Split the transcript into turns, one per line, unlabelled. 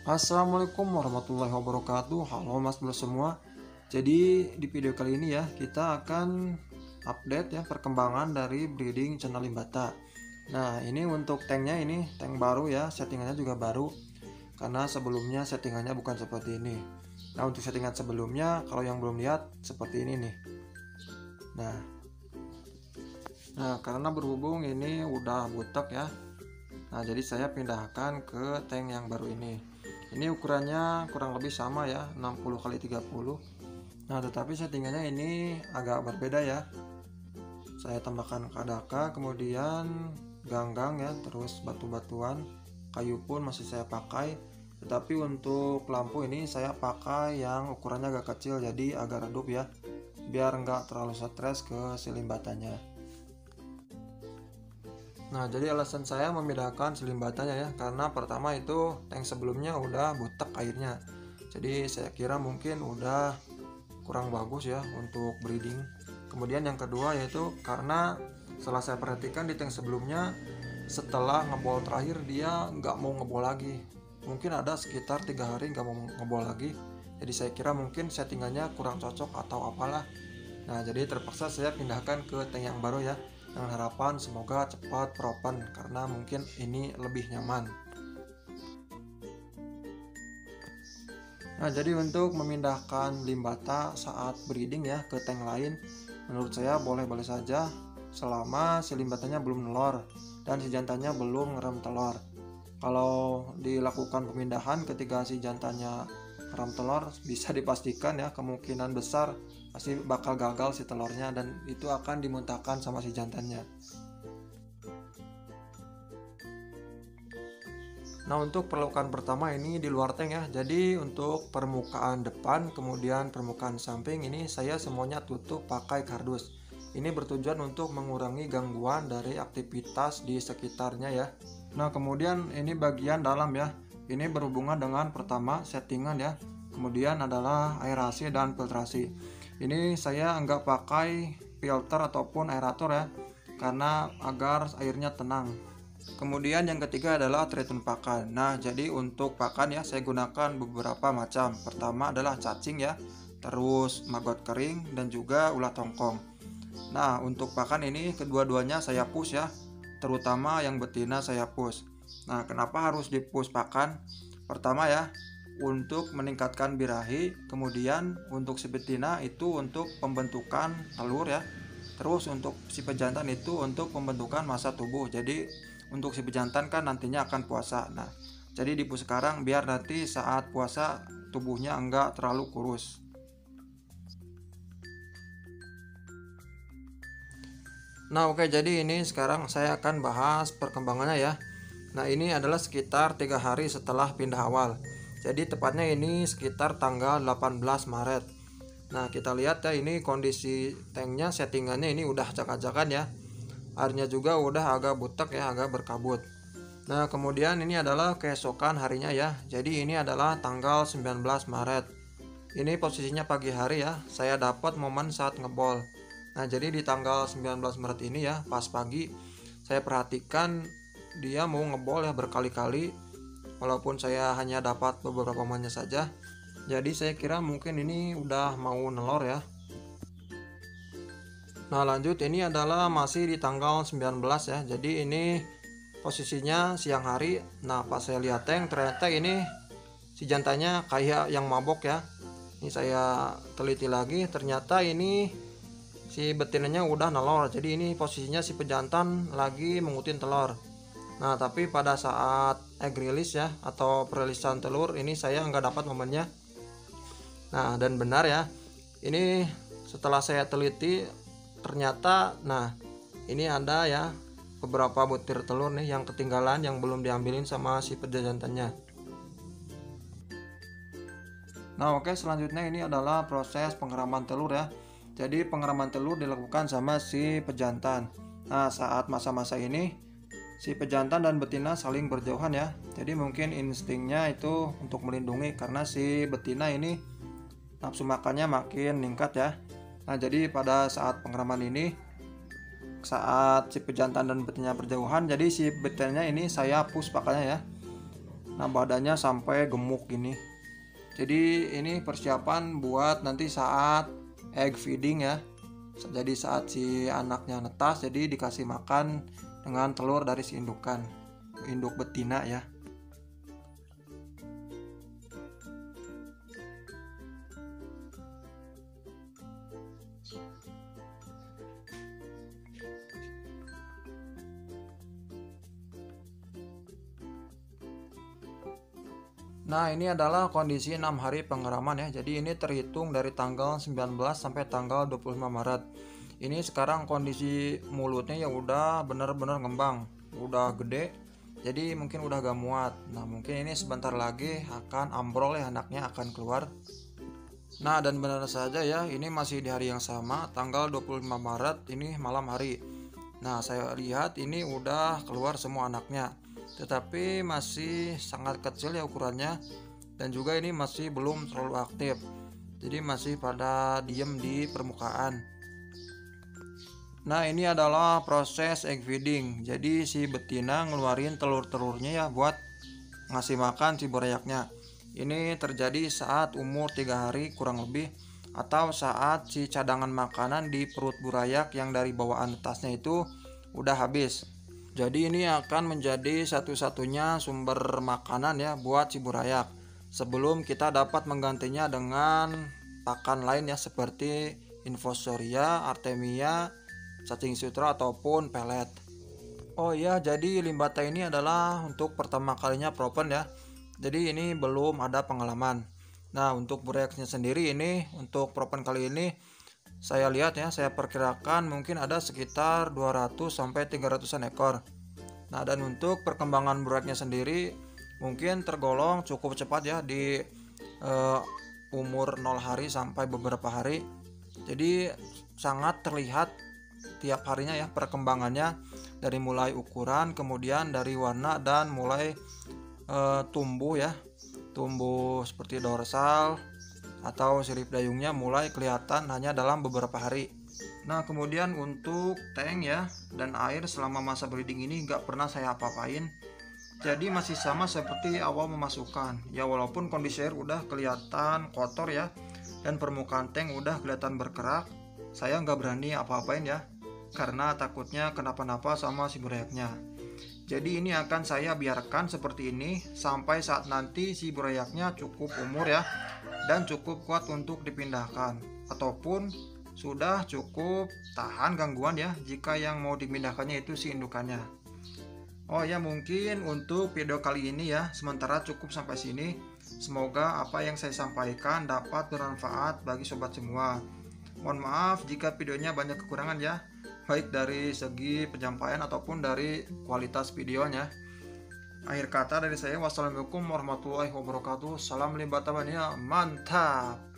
Assalamualaikum warahmatullahi wabarakatuh. Halo mas bro semua. Jadi di video kali ini ya kita akan update ya perkembangan dari breeding channel limbata. Nah ini untuk tanknya, ini tank baru ya, settingannya juga baru karena sebelumnya settingannya bukan seperti ini. Nah untuk settingan sebelumnya kalau yang belum lihat seperti ini nih. Nah karena berhubung ini udah butek ya, nah jadi saya pindahkan ke tank yang baru ini. Ini ukurannya kurang lebih sama ya, 60x30. Nah tetapi settingannya ini agak berbeda ya. Saya tambahkan kadaka, kemudian ganggang ya, terus batu-batuan, kayu pun masih saya pakai. Tetapi untuk lampu ini saya pakai yang ukurannya agak kecil, jadi agak redup ya, biar nggak terlalu stres ke si limbatanya. Nah jadi alasan saya memindahkan selimbatannya ya, karena pertama itu tank sebelumnya udah butek airnya, jadi saya kira mungkin udah kurang bagus ya untuk breeding. Kemudian yang kedua yaitu karena setelah saya perhatikan di tank sebelumnya, setelah ngebol terakhir dia nggak mau ngebol lagi, mungkin ada sekitar 3 hari nggak mau ngebol lagi. Jadi saya kira mungkin settingannya kurang cocok atau apalah. Nah jadi terpaksa saya pindahkan ke tank yang baru ya, dengan harapan semoga cepat propen karena mungkin ini lebih nyaman. Nah jadi untuk memindahkan limbata saat breeding ya ke tank lain, menurut saya boleh-boleh saja selama si limbatanya belum nelor dan si jantannya belum ngerem telur. Kalau dilakukan pemindahan ketika si jantannya ngerem telur, bisa dipastikan ya kemungkinan besar pasti bakal gagal si telurnya dan itu akan dimuntahkan sama si jantannya. Nah untuk perlukan pertama ini di luar tank ya, jadi untuk permukaan depan kemudian permukaan samping ini saya semuanya tutup pakai kardus. Ini bertujuan untuk mengurangi gangguan dari aktivitas di sekitarnya ya. Nah kemudian ini bagian dalam ya, ini berhubungan dengan pertama settingan ya, kemudian adalah aerasi dan filtrasi. Ini saya nggak pakai filter ataupun aerator ya, karena agar airnya tenang. Kemudian yang ketiga adalah tritun pakan. Nah jadi untuk pakan ya saya gunakan beberapa macam. Pertama adalah cacing ya, terus maggot kering dan juga ulat tongkong. Nah untuk pakan ini kedua-duanya saya push ya, terutama yang betina saya push. Nah kenapa harus di push pakan? Pertama ya untuk meningkatkan birahi, kemudian untuk si betina itu untuk pembentukan telur ya, terus untuk si pejantan itu untuk pembentukan massa tubuh. Jadi untuk si pejantan kan nantinya akan puasa. Nah jadi di push sekarang biar nanti saat puasa tubuhnya enggak terlalu kurus. Nah oke, jadi ini sekarang saya akan bahas perkembangannya ya. Nah ini adalah sekitar 3 hari setelah pindah awal. Jadi tepatnya ini sekitar tanggal 18 Maret. Nah kita lihat ya, ini kondisi tanknya settingannya ini udah acak-acakan ya. Airnya juga udah agak butek ya, agak berkabut. Nah kemudian ini adalah keesokan harinya ya. Jadi ini adalah tanggal 19 Maret. Ini posisinya pagi hari ya, saya dapat momen saat ngebol. Nah jadi di tanggal 19 Maret ini ya, pas pagi saya perhatikan dia mau ngebol ya berkali-kali, walaupun saya hanya dapat beberapa momennya saja. Jadi saya kira mungkin ini udah mau nelor ya. Nah lanjut, ini adalah masih di tanggal 19 ya, jadi ini posisinya siang hari. Nah pas saya lihat tank ternyata ini si jantannya kayak yang mabok ya. Ini saya teliti lagi, ternyata ini si betinanya udah nelor, jadi ini posisinya si pejantan lagi mengutin telur. Nah tapi pada saat egg release ya atau perilisan telur ini saya nggak dapat momennya. Nah dan benar ya, ini setelah saya teliti ternyata nah ini ada ya beberapa butir telur nih yang ketinggalan, yang belum diambilin sama si pejantannya. Nah oke, selanjutnya ini adalah proses pengeraman telur ya. Jadi pengeraman telur dilakukan sama si pejantan. Nah saat masa-masa ini si pejantan dan betina saling berjauhan ya. Jadi mungkin instingnya itu untuk melindungi karena si betina ini nafsu makannya makin meningkat ya. Nah jadi pada saat pengeraman ini, saat si pejantan dan betina berjauhan, jadi si betinanya ini saya push pakannya ya. Nah, badannya sampai gemuk gini. Jadi ini persiapan buat nanti saat egg feeding ya. Jadi saat si anaknya netas, jadi dikasih makan dengan telur dari si indukan, induk betina ya. Nah, ini adalah kondisi 6 hari pengeraman ya. Jadi ini terhitung dari tanggal 19 sampai tanggal 25 Maret. Ini sekarang kondisi mulutnya ya udah bener-bener ngembang, udah gede. Jadi mungkin udah gak muat. Nah, mungkin ini sebentar lagi akan ambrol ya, anaknya akan keluar. Nah, dan benar saja ya, ini masih di hari yang sama, tanggal 25 Maret, ini malam hari. Nah, saya lihat ini udah keluar semua anaknya, tetapi masih sangat kecil ya ukurannya, dan juga ini masih belum terlalu aktif, jadi masih pada diem di permukaan. Nah, ini adalah proses egg feeding. Jadi si betina ngeluarin telur-telurnya ya buat ngasih makan si burayaknya. Ini terjadi saat umur 3 hari kurang lebih, atau saat si cadangan makanan di perut burayak yang dari bawaan tasnya itu udah habis. Jadi ini akan menjadi satu-satunya sumber makanan ya buat si burayak, sebelum kita dapat menggantinya dengan pakan lain ya, seperti infusoria, artemia, cacing sutra ataupun pelet. Oh iya, jadi limbata ini adalah untuk pertama kalinya propen ya. Jadi ini belum ada pengalaman. Nah, untuk burayaknya sendiri ini untuk propen kali ini saya lihat ya, saya perkirakan mungkin ada sekitar 200 sampai 300-an ekor. Nah, dan untuk perkembangan burayaknya sendiri mungkin tergolong cukup cepat ya di umur 0 hari sampai beberapa hari. Jadi sangat terlihat tiap harinya ya perkembangannya, dari mulai ukuran, kemudian dari warna, dan mulai tumbuh ya, tumbuh seperti dorsal atau sirip dayungnya mulai kelihatan hanya dalam beberapa hari. Nah, kemudian untuk tank ya dan air selama masa breeding ini nggak pernah saya apa-apain, jadi masih sama seperti awal memasukkan ya, walaupun kondisi air udah kelihatan kotor ya dan permukaan tank udah kelihatan berkerak, saya nggak berani apa-apain ya, karena takutnya kenapa-napa sama si burayaknya. Jadi ini akan saya biarkan seperti ini sampai saat nanti si burayaknya cukup umur ya, dan cukup kuat untuk dipindahkan, ataupun sudah cukup tahan gangguan ya jika yang mau dipindahkannya itu si indukannya. Oh ya, mungkin untuk video kali ini ya sementara cukup sampai sini. Semoga apa yang saya sampaikan dapat bermanfaat bagi sobat semua. Mohon maaf jika videonya banyak kekurangan ya, baik dari segi penyampaian ataupun dari kualitas videonya. Akhir kata dari saya, wassalamualaikum warahmatullahi wabarakatuh. Salam limbah mania, mantap.